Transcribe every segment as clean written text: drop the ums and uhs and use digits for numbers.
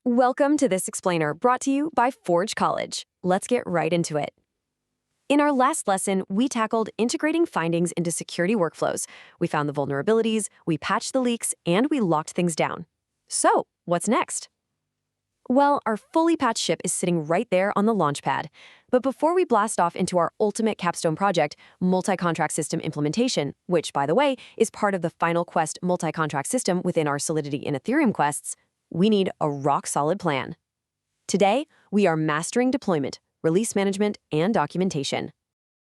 Welcome to this explainer brought to you by Forge College. Let's get right into it. In our last lesson, we tackled integrating findings into security workflows. We found the vulnerabilities, we patched the leaks, and we locked things down. So, what's next? Well, our fully patched ship is sitting right there on the launch pad. But before we blast off into our ultimate capstone project, multi-contract system implementation, which, by the way, is part of the final quest multi-contract system within our Solidity in Ethereum quests, we need a rock-solid plan. Today, we are mastering deployment, release management, and documentation.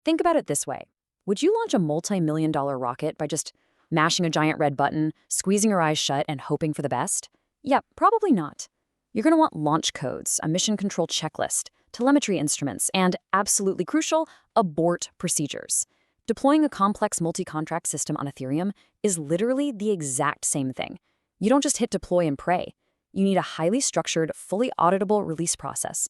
Think about it this way. Would you launch a multi-million-dollar rocket by just mashing a giant red button, squeezing your eyes shut, and hoping for the best? Yeah, probably not. You're going to want launch codes, a mission control checklist, telemetry instruments, and, absolutely crucial, abort procedures. Deploying a complex multi-contract system on Ethereum is literally the exact same thing. You don't just hit deploy and pray. You need a highly structured, fully auditable release process.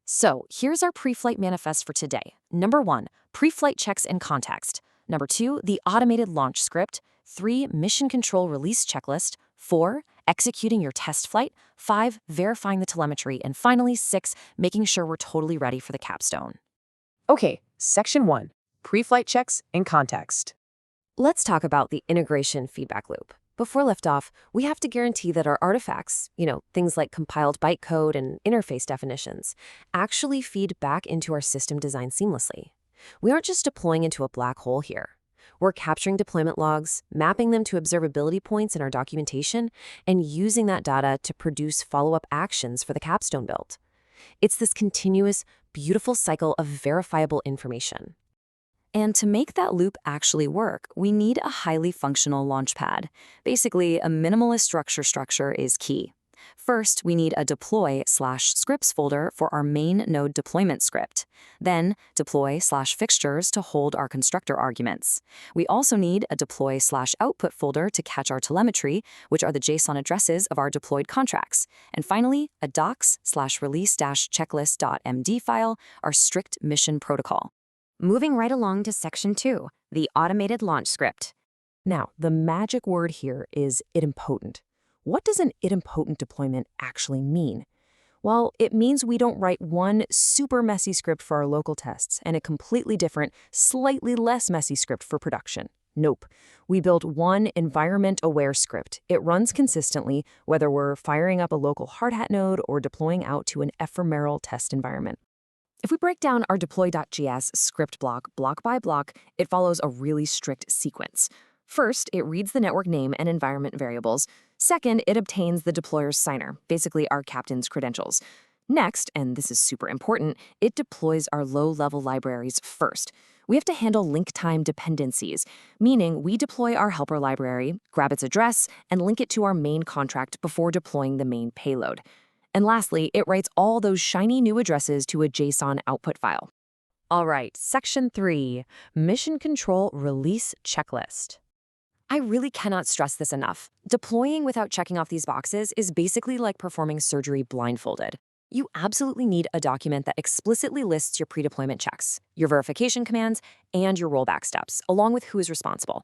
So here's our pre-flight manifest for today. Number 1, pre-flight checks and context. Number 2, the automated launch script. 3, mission control release checklist. 4, executing your test flight. 5, verifying the telemetry. And finally, 6, making sure we're totally ready for the capstone. Okay, Section 1, pre-flight checks and context. Let's talk about the integration feedback loop. Before liftoff, we have to guarantee that our artifacts, things like compiled bytecode and interface definitions, actually feed back into our system design seamlessly. We aren't just deploying into a black hole here. We're capturing deployment logs, mapping them to observability points in our documentation, and using that data to produce follow-up actions for the capstone build. It's this continuous, beautiful cycle of verifiable information. And to make that loop actually work, we need a highly functional launchpad. Basically, a minimalist structure is key. First, we need a deploy/scripts folder for our main node deployment script. Then, deploy/fixtures to hold our constructor arguments. We also need a deploy/output folder to catch our telemetry, which are the JSON addresses of our deployed contracts. And finally, a docs/release-checklist.md file, our strict mission protocol. Moving right along to Section 2, the automated launch script. Now, the magic word here is idempotent. What does an idempotent deployment actually mean? Well, it means we don't write one super messy script for our local tests and a completely different, slightly less messy script for production. Nope. We build one environment-aware script. It runs consistently, whether we're firing up a local Hardhat node or deploying out to an ephemeral test environment. If we break down our deploy.js script block by block, it follows a really strict sequence. First, it reads the network name and environment variables. Second, it obtains the deployer's signer, basically our captain's credentials. Next, and this is super important, it deploys our low-level libraries first. We have to handle link time dependencies, meaning we deploy our helper library, grab its address, and link it to our main contract before deploying the main payload. And lastly, it writes all those shiny new addresses to a JSON output file. All right, Section 3, Mission Control Release Checklist. I really cannot stress this enough. Deploying without checking off these boxes is basically like performing surgery blindfolded. You absolutely need a document that explicitly lists your pre-deployment checks, your verification commands, and your rollback steps, along with who is responsible.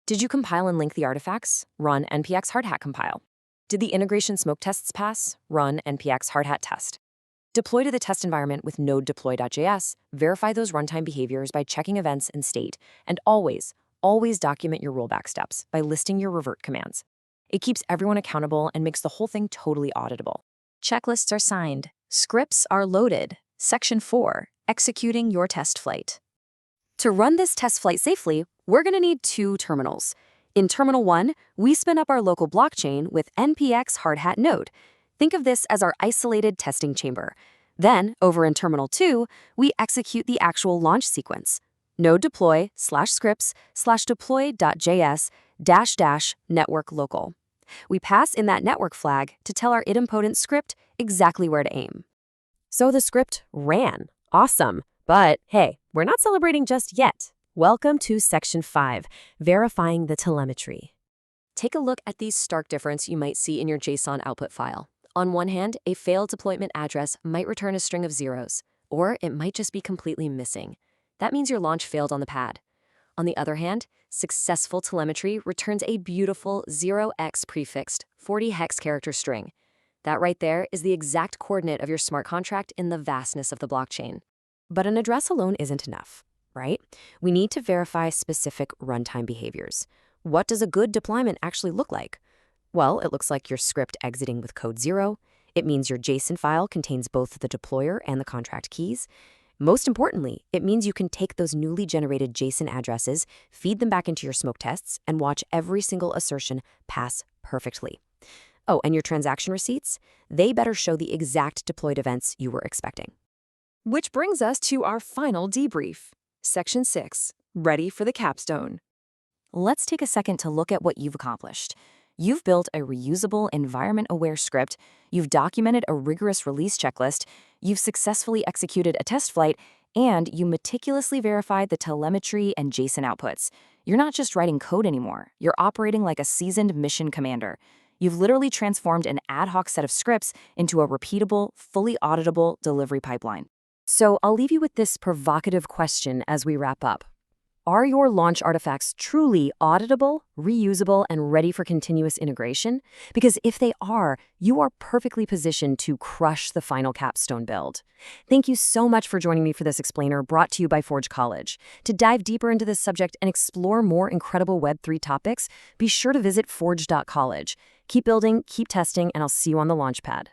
Did you compile and link the artifacts? Run npx hardhat compile. Did the integration smoke tests pass? Run npx hardhat test. Deploy to the test environment with node deploy.js, verify those runtime behaviors by checking events and state, and always document your rollback steps by listing your revert commands. It keeps everyone accountable and makes the whole thing totally auditable. Checklists are signed. Scripts are loaded. Section 4, executing your test flight. To run this test flight safely, we're going to need 2 terminals. In Terminal 1, we spin up our local blockchain with npx hardhat node. Think of this as our isolated testing chamber. Then, over in Terminal 2, we execute the actual launch sequence. Node deploy/scripts/deploy.js --network local. We pass in that network flag to tell our idempotent script exactly where to aim. So the script ran. Awesome. But hey, we're not celebrating just yet. Welcome to Section 5, verifying the telemetry. Take a look at these stark differences you might see in your JSON output file. On one hand, a failed deployment address might return a string of zeros, or it might just be completely missing. That means your launch failed on the pad. On the other hand, successful telemetry returns a beautiful 0x prefixed 40 hex character string. That right there is the exact coordinate of your smart contract in the vastness of the blockchain. But an address alone isn't enough, right? We need to verify specific runtime behaviors. What does a good deployment actually look like? Well, it looks like your script exiting with code 0. It means your JSON file contains both the deployer and the contract keys. Most importantly, it means you can take those newly generated JSON addresses, feed them back into your smoke tests, and watch every single assertion pass perfectly. Oh, and your transaction receipts? They better show the exact deployed events you were expecting. Which brings us to our final debrief. Section 6, ready for the capstone. Let's take a second to look at what you've accomplished. You've built a reusable, environment-aware script, you've documented a rigorous release checklist, you've successfully executed a test flight, and you meticulously verified the telemetry and JSON outputs. You're not just writing code anymore, you're operating like a seasoned mission commander. You've literally transformed an ad hoc set of scripts into a repeatable, fully auditable delivery pipeline. So I'll leave you with this provocative question as we wrap up. Are your launch artifacts truly auditable, reusable, and ready for continuous integration? Because if they are, you are perfectly positioned to crush the final capstone build. Thank you so much for joining me for this explainer brought to you by Forge College. To dive deeper into this subject and explore more incredible Web3 topics, be sure to visit forge.college. Keep building, keep testing, and I'll see you on the launchpad.